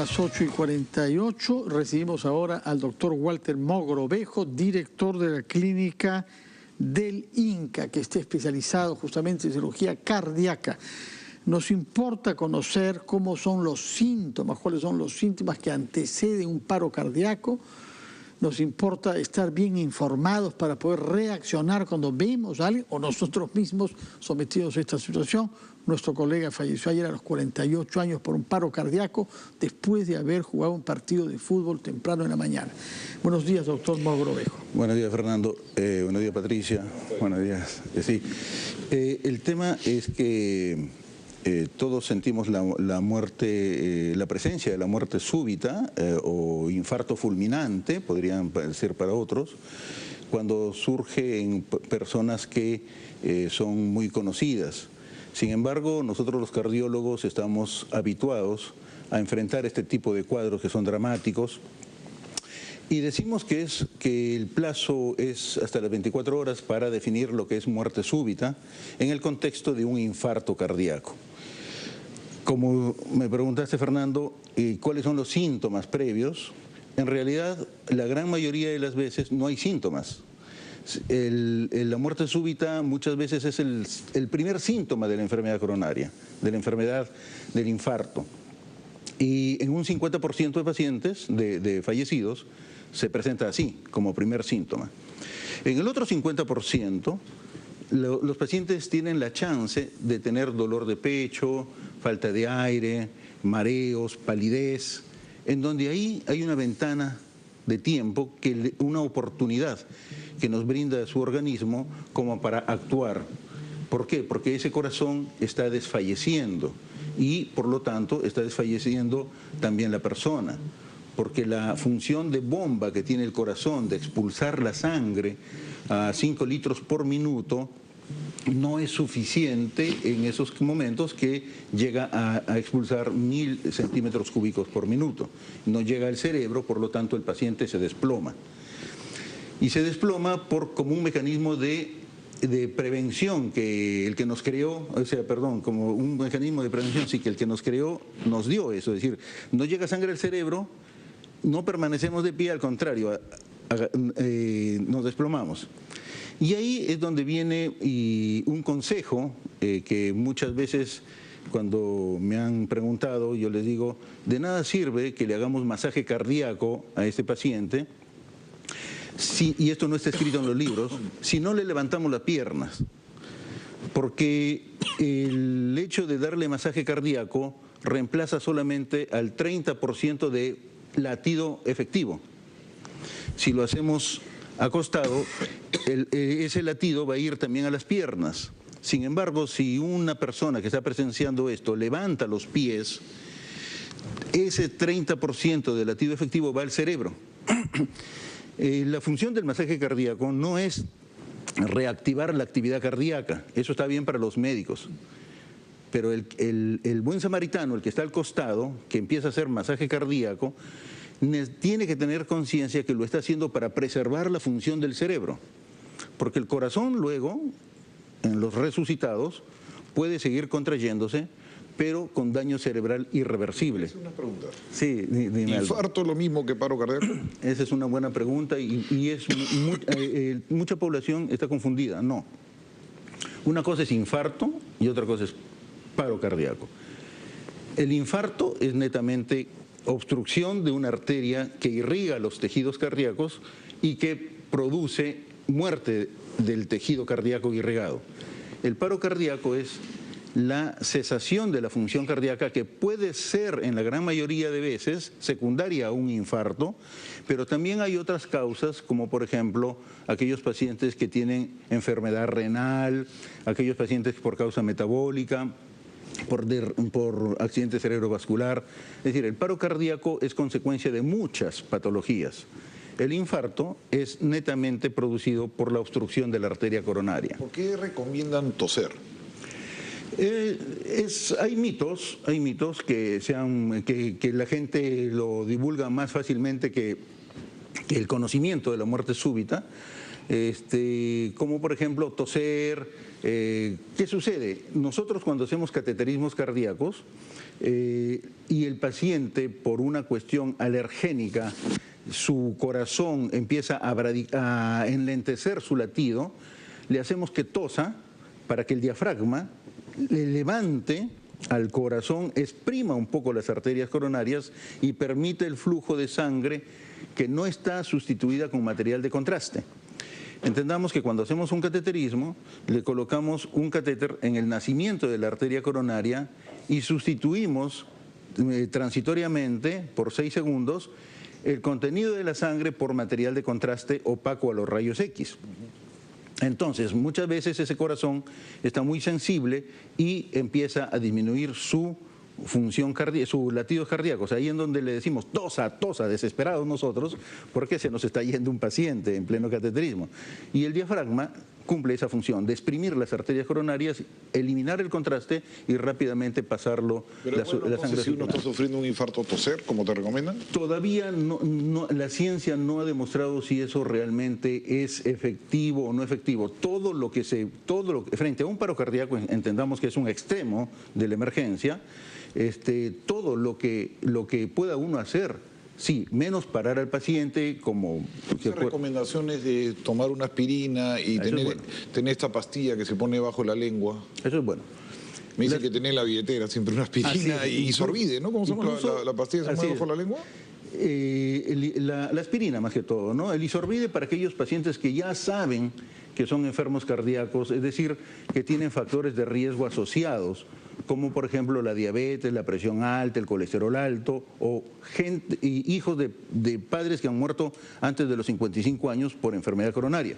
las 8:48. Recibimos ahora al doctor Walter Mogrovejo, director de la clínica del INCA, que está especializado justamente en cirugía cardíaca. Nos importa conocer cómo son los síntomas, cuáles son los síntomas que anteceden un paro cardíaco. Nos importa estar bien informados para poder reaccionar cuando vemos a alguien o nosotros mismos sometidos a esta situación. Nuestro colega falleció ayer a los 48 años por un paro cardíaco después de haber jugado un partido de fútbol temprano en la mañana. Buenos días, doctor Mogrovejo. Buenos días, Fernando. Buenos días, Patricia. Buenos días. Sí. El tema es que todos sentimos la muerte, la presencia de la muerte súbita o infarto fulminante, podrían ser para otros, cuando surge en personas que son muy conocidas. Sin embargo, nosotros los cardiólogos estamos habituados a enfrentar este tipo de cuadros que son dramáticos y decimos que el plazo es hasta las 24 horas para definir lo que es muerte súbita en el contexto de un infarto cardíaco. Como me preguntaste, Fernando, ¿cuáles son los síntomas previos? En realidad, la gran mayoría de las veces no hay síntomas. La muerte súbita muchas veces es el primer síntoma de la enfermedad coronaria, de la enfermedad del infarto. Y en un 50% de pacientes, de fallecidos, se presenta así, como primer síntoma. En el otro 50%, los pacientes tienen la chance de tener dolor de pecho, falta de aire, mareos, palidez, en donde ahí hay una ventana de tiempo, una oportunidad que nos brinda su organismo como para actuar. ¿Por qué? Porque ese corazón está desfalleciendo y por lo tanto está desfalleciendo también la persona. Porque la función de bomba que tiene el corazón de expulsar la sangre a 5 litros por minuto no es suficiente en esos momentos que llega a expulsar 1000 centímetros cúbicos por minuto. No llega al cerebro, por lo tanto el paciente se desploma. Y se desploma como un mecanismo de prevención que el que nos creó, como un mecanismo de prevención, sí, que el que nos creó nos dio eso. Es decir, no llega sangre al cerebro, no permanecemos de pie, al contrario, nos desplomamos. Y ahí es donde viene un consejo que muchas veces cuando me han preguntado, yo les digo, de nada sirve que le hagamos masaje cardíaco a este paciente, y esto no está escrito en los libros, si no le levantamos las piernas. Porque el hecho de darle masaje cardíaco reemplaza solamente al 30% de latido efectivo. Si lo hacemos acostado, ese latido va a ir también a las piernas. Sin embargo, si una persona que está presenciando esto levanta los pies, ese 30% del latido efectivo va al cerebro. La función del masaje cardíaco no es reactivar la actividad cardíaca, eso está bien para los médicos. Pero el buen samaritano, el que está al costado, que empieza a hacer masaje cardíaco, tiene que tener conciencia que lo está haciendo para preservar la función del cerebro. Porque el corazón luego, en los resucitados, puede seguir contrayéndose, pero con daño cerebral irreversible. Es una pregunta. Sí, dime. ¿Infarto es lo mismo que paro cardíaco? Esa es una buena pregunta y mucha población está confundida. No. Una cosa es infarto y otra cosa es paro cardíaco. El infarto es netamente obstrucción de una arteria que irriga los tejidos cardíacos y que produce muerte del tejido cardíaco irrigado. El paro cardíaco es la cesación de la función cardíaca que puede ser en la gran mayoría de veces secundaria a un infarto, pero también hay otras causas como por ejemplo aquellos pacientes que tienen enfermedad renal, aquellos pacientes por causa metabólica, por accidente cerebrovascular. Es decir, el paro cardíaco es consecuencia de muchas patologías. El infarto es netamente producido por la obstrucción de la arteria coronaria. ¿Por qué recomiendan toser? Hay mitos que la gente lo divulga más fácilmente que el conocimiento de la muerte súbita. como por ejemplo toser. ¿Qué sucede? Nosotros cuando hacemos cateterismos cardíacos y el paciente por una cuestión alergénica, su corazón empieza a enlentecer su latido, le hacemos que tosa para que el diafragma le levante al corazón, exprima un poco las arterias coronarias y permite el flujo de sangre que no está sustituida con material de contraste. Entendamos que cuando hacemos un cateterismo, le colocamos un catéter en el nacimiento de la arteria coronaria y sustituimos transitoriamente, por 6 segundos, el contenido de la sangre por material de contraste opaco a los rayos X. Entonces, muchas veces ese corazón está muy sensible y empieza a disminuir su función cardíaca, sus latidos cardíacos. Ahí en donde le decimos tosa, tosa, desesperados nosotros, porque se nos está yendo un paciente en pleno cateterismo. Y el diafragma cumple esa función de exprimir las arterias coronarias, eliminar el contraste y rápidamente pasarlo la sangre. Si uno está sufriendo un infarto, toser, como te recomiendan. Todavía la ciencia no ha demostrado si eso realmente es efectivo o no efectivo. Frente a un paro cardíaco, entendamos que es un extremo de la emergencia, todo lo que pueda uno hacer. Sí, menos parar al paciente como... Esas recomendaciones de tomar una aspirina y tener esta pastilla que se pone bajo la lengua. Eso es bueno. Me dice que tener en la billetera siempre una aspirina y Isorbide, ¿no? ¿Cómo se llama la pastilla que se pone bajo la lengua? La aspirina más que todo, ¿no? El Isorbide para aquellos pacientes que ya saben que son enfermos cardíacos, es decir, que tienen factores de riesgo asociados, como por ejemplo la diabetes, la presión alta, el colesterol alto, o hijos de padres que han muerto antes de los 55 años por enfermedad coronaria.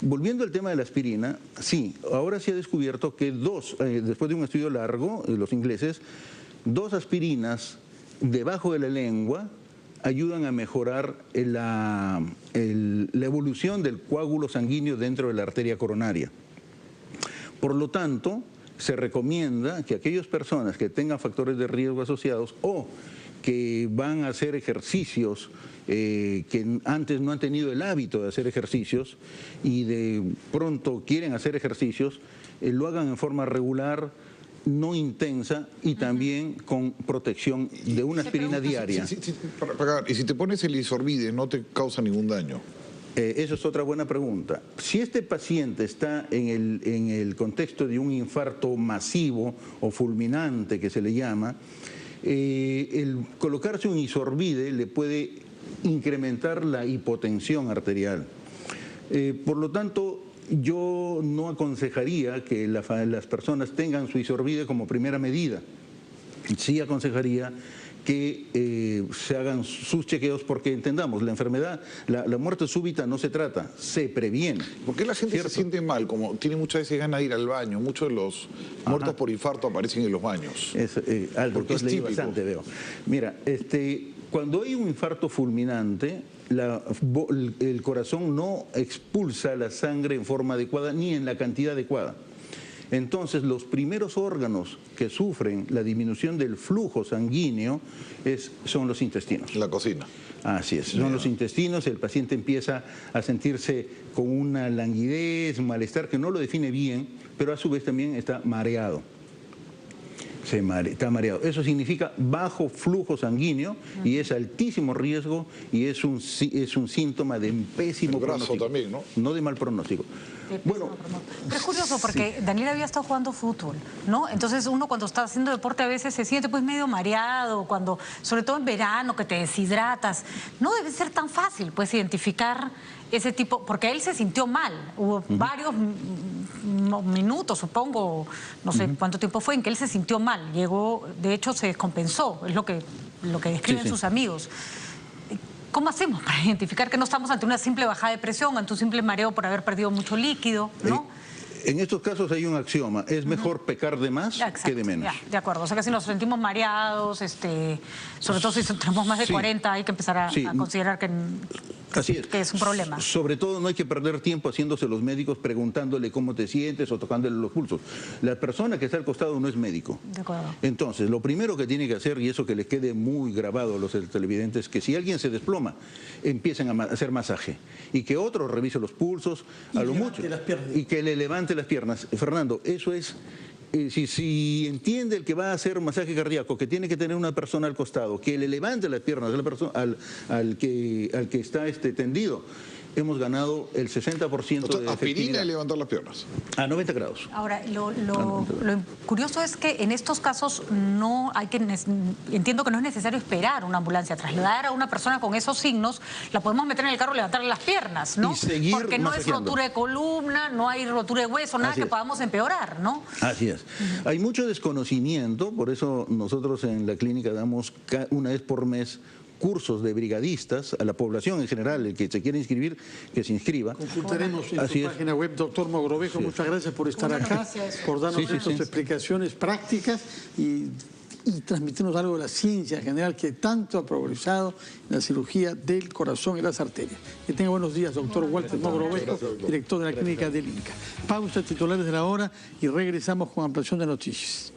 Volviendo al tema de la aspirina, sí, ahora se ha descubierto que después de un estudio largo, los ingleses, 2 aspirinas debajo de la lengua ayudan a mejorar la evolución del coágulo sanguíneo dentro de la arteria coronaria. Por lo tanto, se recomienda que aquellas personas que tengan factores de riesgo asociados o que van a hacer ejercicios que antes no han tenido el hábito de hacer ejercicios y de pronto quieren hacer ejercicios, lo hagan en forma regular, no intensa y también con protección de una aspirina diaria. Y si te pones el Isorbide, ¿no te causa ningún daño? Eso es otra buena pregunta. Si este paciente está en el contexto de un infarto masivo o fulminante que se le llama, el colocarse un Isorbide le puede incrementar la hipotensión arterial. Por lo tanto, yo no aconsejaría que las personas tengan su Isorbide como primera medida. Sí aconsejaría que se hagan sus chequeos, porque entendamos, la enfermedad, la muerte súbita no se trata, se previene. ¿Por qué la gente se siente mal? Como tiene muchas veces ganas de ir al baño, muchos de los muertos por infarto aparecen en los baños. Algo es típico. Bastante, veo. Mira, cuando hay un infarto fulminante, el corazón no expulsa la sangre en forma adecuada ni en la cantidad adecuada. Entonces, los primeros órganos que sufren la disminución del flujo sanguíneo son los intestinos. La cocina. Así es, son los intestinos, el paciente empieza a sentirse con una languidez, un malestar que no lo define bien, pero a su vez también está mareado. Está mareado. Eso significa bajo flujo sanguíneo y es altísimo riesgo y es un síntoma de pésimo pronóstico. También, ¿no? No de mal pronóstico. Bueno, pero es curioso porque sí. Daniel había estado jugando fútbol, ¿no? Entonces uno cuando está haciendo deporte a veces se siente pues medio mareado, sobre todo en verano que te deshidratas. No debe ser tan fácil pues identificar ese tipo, porque él se sintió mal. Hubo varios minutos, supongo, no sé cuánto tiempo fue, en que él se sintió mal. Llegó, de hecho se descompensó, es lo que describen sus amigos. ¿Cómo hacemos para identificar que no estamos ante una simple bajada de presión, ante un simple mareo por haber perdido mucho líquido, ¿no? En estos casos hay un axioma, es mejor pecar de más que de menos. Ya, de acuerdo, o sea que si nos sentimos mareados, sobre todo si tenemos más de 40, hay que empezar a considerar que es un problema. Sobre todo no hay que perder tiempo haciéndose los médicos preguntándole cómo te sientes o tocándole los pulsos. La persona que está al costado no es médico. De acuerdo. Entonces, lo primero que tiene que hacer, y eso que les quede muy grabado a los televidentes, que si alguien se desploma, empiecen a hacer masaje. Y que otro revise los pulsos, a lo mucho, y que le levante las piernas. Fernando, eso es... Si entiende el que va a hacer masaje cardíaco, que tiene que tener una persona al costado, que le levante las piernas al que está tendido, hemos ganado el 60% de aspirina efectividad. y levantar las piernas. A 90 grados. Ahora, lo curioso es que en estos casos no hay que, entiendo que no es necesario esperar una ambulancia. Trasladar a una persona con esos signos, la podemos meter en el carro y levantarle las piernas, ¿no? Y seguir porque no masajeando. es rotura de columna, no hay rotura de hueso, nada que podamos empeorar, ¿no? Así es. Hay mucho desconocimiento, por eso nosotros en la clínica damos una vez por mes cursos de brigadistas a la población en general. El que se quiera inscribir, que se inscriba. Consultaremos en su página web, doctor Mogrovejo. Muchas gracias por estar acá, por darnos estas explicaciones prácticas y transmitirnos algo de la ciencia en general que tanto ha progresado en la cirugía del corazón y las arterias. Que tenga buenos días, doctor Walter Mogrovejo, director de la clínica del INCA. Pausa, titulares de la hora, y regresamos con ampliación de noticias.